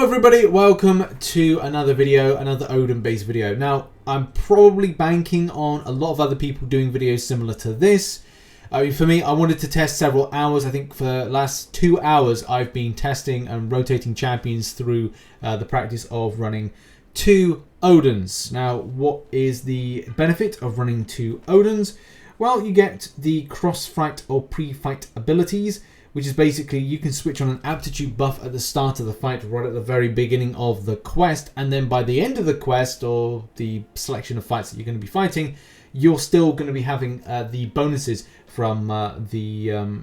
everybody, welcome to another video, another Odin based video. Now, I'm probably banking on a lot of other people doing videos similar to this. For me, I wanted to test several hours. I think for the last 2 hours, I've been testing and rotating champions through the practice of running 2 Odins. Now, what is the benefit of running 2 Odins? Well, you get the cross-fight or pre-fight abilities, which is basically you can switch on an aptitude buff at the start of the fight, right at the very beginning of the quest, and then by the end of the quest or the selection of fights that you're going to be fighting, you're still going to be having the bonuses from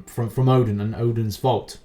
from Odin and Odin's Vault.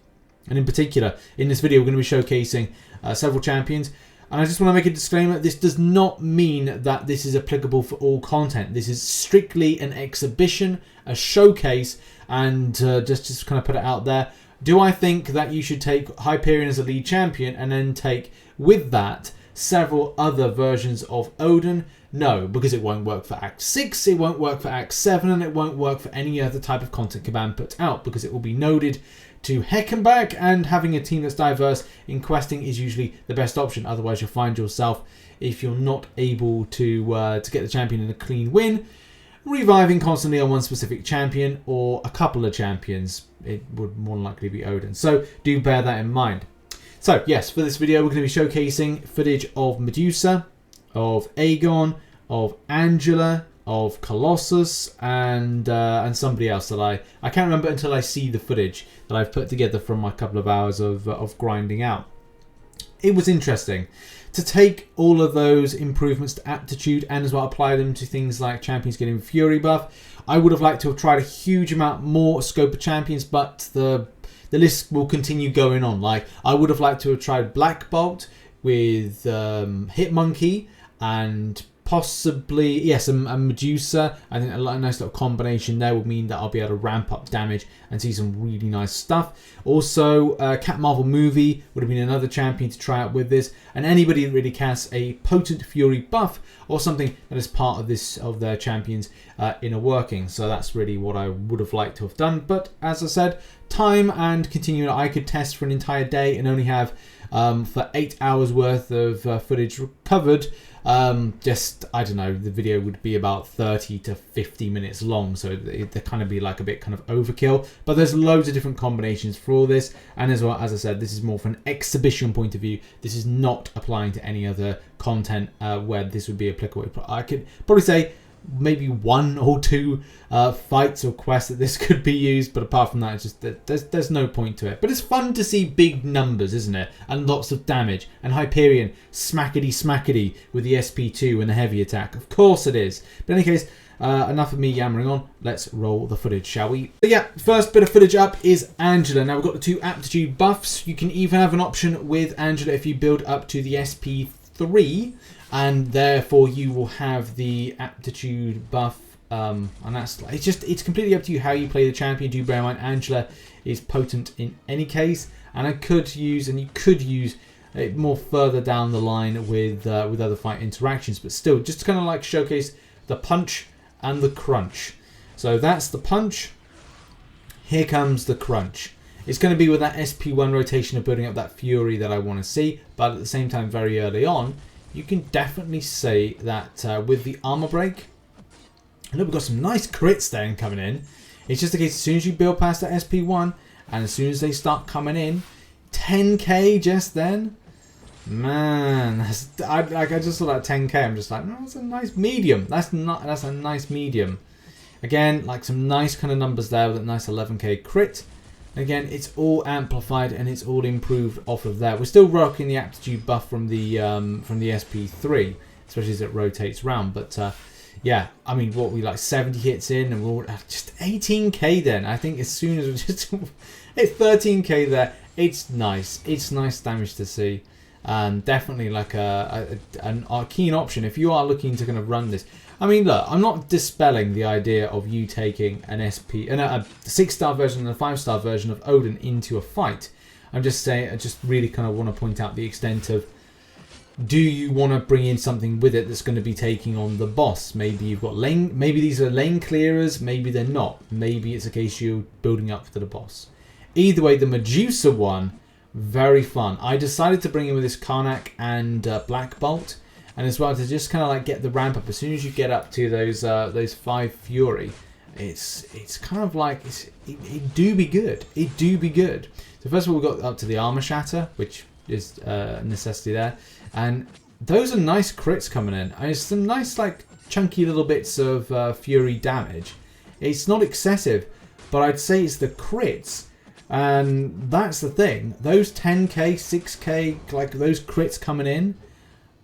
And in particular, in this video, we're going to be showcasing several champions. And I just want to make a disclaimer, this does not mean that this is applicable for all content. This is strictly an exhibition, a showcase, and just kind of put it out there. Do I think that you should take Hyperion as a lead champion and then take, with that, several other versions of Odin? No, because it won't work for Act 6, it won't work for Act 7, and it won't work for any other type of content Caban puts out, because it will be noded to heck and back, and having a team that's diverse in questing is usually the best option. Otherwise, you'll find yourself, if you're not able to get the champion in a clean win, reviving constantly on one specific champion or a couple of champions. It would more than likely be Odin. So do bear that in mind. So yes, for this video, we're going to be showcasing footage of Medusa, of Aegon, of Angela, of Colossus, and somebody else that I can't remember until I see the footage that I've put together from my couple of hours of grinding out. It was interesting to take all of those improvements to aptitude and as well apply them to things like champions getting Fury buff. I would have liked to have tried a huge amount more scope of champions, but the list will continue going on. Like, I would have liked to have tried Black Bolt with Hitmonkey and possibly, yes, a Medusa. I think a nice little combination there would mean that I'll be able to ramp up damage and see some really nice stuff. Also, Cat Marvel Movie would have been another champion to try out with this. And anybody that really casts a potent Fury buff or something that is part of this of their champions inner working. So that's really what I would have liked to have done. But as I said, time and continuing, I could test for an entire day and only have for 8 hours worth of footage recovered. I don't know, the video would be about 30 to 50 minutes long, so they kind of be like a bit kind of overkill, but there's loads of different combinations for all this. And as well, as I said, this is more from an exhibition point of view. This is not applying to any other content where this would be applicable. I could probably say maybe 1 or 2 fights or quests that this could be used, but apart from that, it's just there's no point to it. But it's fun to see big numbers, isn't it? And lots of damage. And Hyperion smackety with the SP2 and the heavy attack. Of course it is. But in any case, enough of me yammering on. Let's roll the footage, shall we? But yeah, first bit of footage up is Angela. Now we've got the 2 aptitude buffs. You can even have an option with Angela if you build up to the SP3, and therefore you will have the aptitude buff, and it's completely up to you how you play the champion. Do bear in mind Angela is potent in any case, and you could use it more further down the line with other fight interactions, but still just to kind of like showcase the punch and the crunch. So that's the punch. Here comes the crunch. It's going to be with that SP1 rotation of building up that Fury that I want to see, but at the same time, very early on, you can definitely say that with the armor break, look, we've got some nice crits then coming in. It's just the case, as soon as you build past that SP1, and as soon as they start coming in, 10k just then, man, I just saw that 10k. I'm just like, no, that's a nice medium. That's a nice medium. Again, like some nice kind of numbers there with a nice 11k crit. Again, it's all amplified and it's all improved off of there. We're still rocking the aptitude buff from the SP3, especially as it rotates round. But yeah, I mean, what we like 70 hits in, and we're just 18k. Then I think as soon as we just it's 13k there. It's nice. It's nice damage to see. Definitely like a keen option if you are looking to kind of run this. I mean, look, I'm not dispelling the idea of you taking an SP and a 6-star version and a 5-star version of Odin into a fight. I'm just saying, I just really kind of want to point out the extent of, do you want to bring in something with it that's going to be taking on the boss? Maybe you've got lane, maybe these are lane clearers, maybe they're not. Maybe it's a case you're building up to the boss. Either way, the Medusa one Very fun. I decided to bring in with this Karnak and Black Bolt, and as well to just kind of like get the ramp up. As soon as you get up to those 5 Fury, it's kind of like it do be good. It do be good. So first of all, we got up to the Armor Shatter, which is a necessity there, and those are nice crits coming in. And it's some nice like chunky little bits of Fury damage. It's not excessive, but I'd say it's the crits. And that's the thing. Those 10k, 6k, like those crits coming in.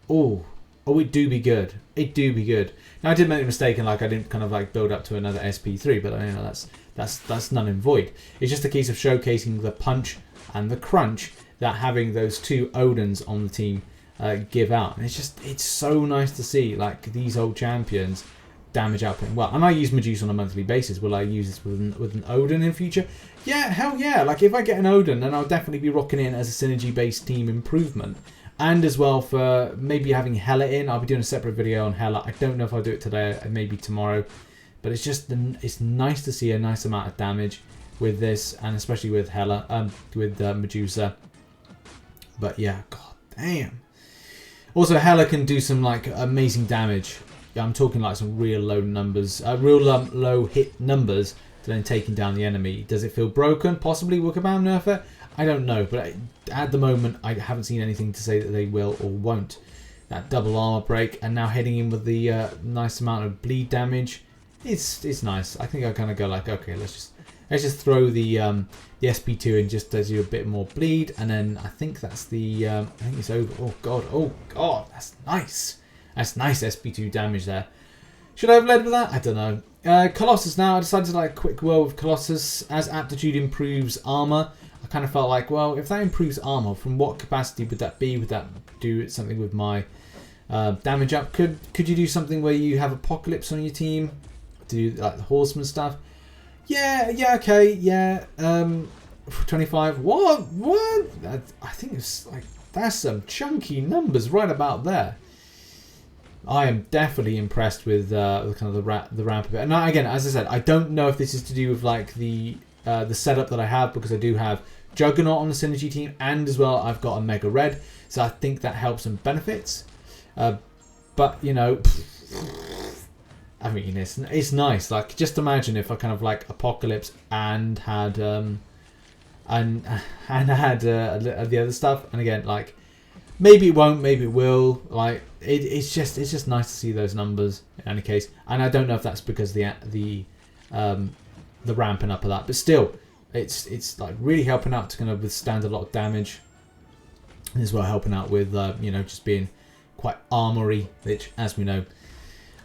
Oh, it do be good. It do be good. Now I did make a mistake and like I didn't kind of like build up to another SP3, but you know that's none and void. It's just a case of showcasing the punch and the crunch that having those 2 Odins on the team give out. And it's so nice to see like these old champions damage output well. And I use Medusa on a monthly basis. Will I use this with an Odin in future? Yeah, hell yeah. Like if I get an Odin, then I'll definitely be rocking in as a synergy based team improvement. And as well for maybe having Hela in. I'll be doing a separate video on Hela. I don't know if I'll do it today, maybe tomorrow. But it's just it's nice to see a nice amount of damage with this, and especially with Hela, with Medusa. But yeah, god damn. Also, Hela can do some like amazing damage. Yeah, I'm talking like some real low numbers, low hit numbers to then taking down the enemy. Does it feel broken? Possibly Wookabound nerf it? I don't know, but at the moment I haven't seen anything to say that they will or won't. That double armor break, and now heading in with the nice amount of bleed damage. It's nice. I think I kind of go like, okay, let's just throw the SP2 in, just does you a bit more bleed, and then I think that's the I think it's over. Oh god, that's nice. That's nice SP2 damage there. Should I have led with that? I don't know. Colossus now. I decided to like a quick word with Colossus. As Aptitude improves armor, I kind of felt like, well, if that improves armor, from what capacity would that be? Would that do something with my damage up? Could you do something where you have Apocalypse on your team? Do like the Horseman stuff? Yeah, okay, yeah. 25. What? I think it's like that's some chunky numbers right about there. I am definitely impressed with kind of the ramp of it. And again, as I said, I don't know if this is to do with like the setup that I have, because I do have Juggernaut on the synergy team, and as well I've got a Mega Red, so I think that helps and benefits. But you know, I mean, it's nice. Like, just imagine if I kind of like Apocalypse and had the other stuff. And again, like maybe it won't, maybe it will. Like it's just nice to see those numbers in any case. And I don't know if that's because the ramping up of that, but still, it's like really helping out to kind of withstand a lot of damage, and as well helping out with you know, just being quite armory, which, as we know,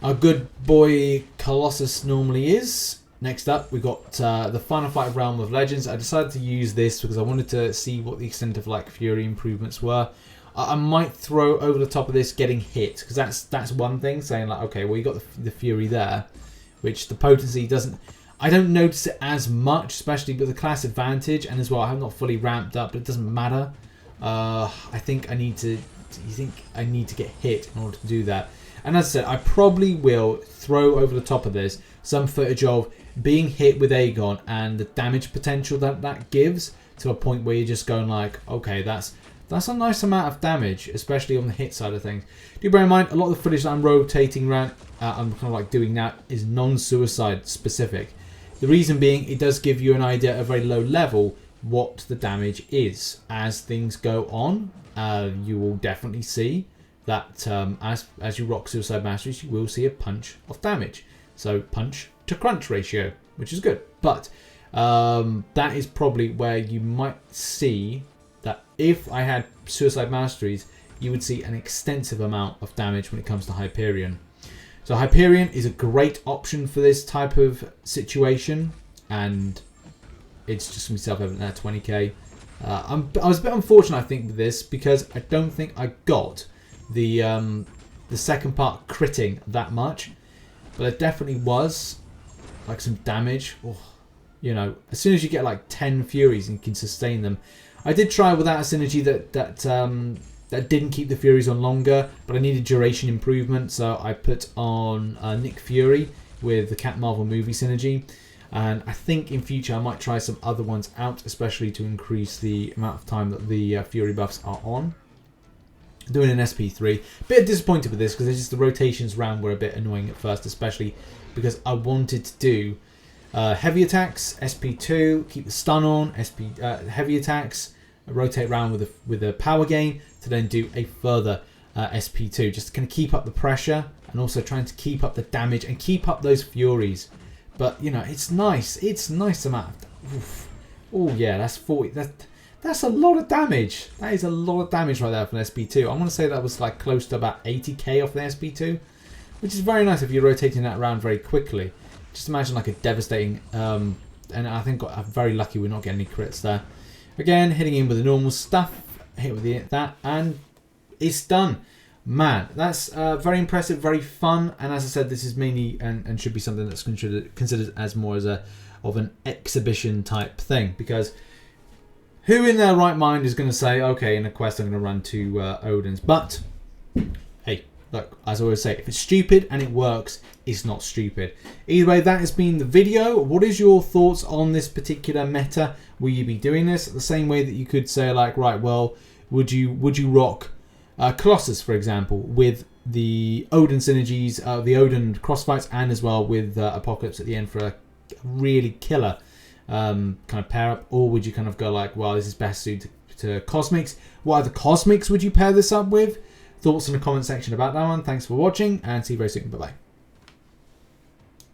our good boy Colossus normally is. Next up, we got the Final Fight Realm of Legends. I decided to use this because I wanted to see what the extent of like Fury improvements were. I might throw over the top of this getting hit, because that's one thing, saying like, okay, well, you got the Fury there, which the potency doesn't. I don't notice it as much, especially with the class advantage, and as well I have not fully ramped up, but it doesn't matter. I think I need to. You think I need to get hit in order to do that? And as I said, I probably will throw over the top of this some footage of being hit with Aegon and the damage potential that gives, to a point where you're just going like, okay, that's a nice amount of damage, especially on the hit side of things. Do bear in mind, a lot of the footage that I'm rotating around, I'm kind of like doing now, is non-suicide specific. The reason being, it does give you an idea at a very low level what the damage is. As things go on, you will definitely see that as you rock Suicide Masteries, you will see a punch of damage. So punch to crunch ratio, which is good. But that is probably where you might see that if I had Suicide Masteries, you would see an extensive amount of damage when it comes to Hyperion. So Hyperion is a great option for this type of situation, and it's just going to be self-evident at 20k. I was a bit unfortunate, I think, with this, because I don't think I got the second part critting that much, but it definitely was like some damage. Oh, you know, as soon as you get like 10 Furies and you can sustain them. I did try without a synergy that didn't keep the Furies on longer, but I needed duration improvement, so I put on Nick Fury with the Cat Marvel movie synergy. And I think in future I might try some other ones out, especially to increase the amount of time that the Fury buffs are on. Doing an SP3. Bit disappointed with this because just the rotations round were a bit annoying at first, especially because I wanted to do heavy attacks, SP2, keep the stun on, heavy attacks, rotate around with a power gain to then do a further SP2, just to kind of keep up the pressure and also trying to keep up the damage and keep up those furies. But you know, it's nice. It's nice amount. Oh yeah, that's 40. That's a lot of damage. That is a lot of damage right there from an SP2. I want to say that was like close to about 80k off the SP2, which is very nice if you're rotating that around very quickly. Just imagine like a devastating, and I think I'm very lucky we're not getting any crits there. Again, hitting in with the normal stuff, hit with that, and it's done. Man, that's very impressive, very fun, and as I said, this is mainly and should be something that's considered as more as of an exhibition type thing, because who in their right mind is going to say, okay, in a quest I'm going to run 2 Odins? But hey, look, as I always say, if it's stupid and it works, it's not stupid. Either way, that has been the video. What is your thoughts on this particular meta? Will you be doing this the same way that you could say, like, right, well, would you rock Colossus, for example, with the Odin synergies, the Odin crossfights, and as well with Apocalypse at the end for a really killer kind of pair up? Or would you kind of go like, well, this is best suited to Cosmics? What other Cosmics would you pair this up with? Thoughts in the comment section about that one. Thanks for watching, and see you very soon. Bye bye.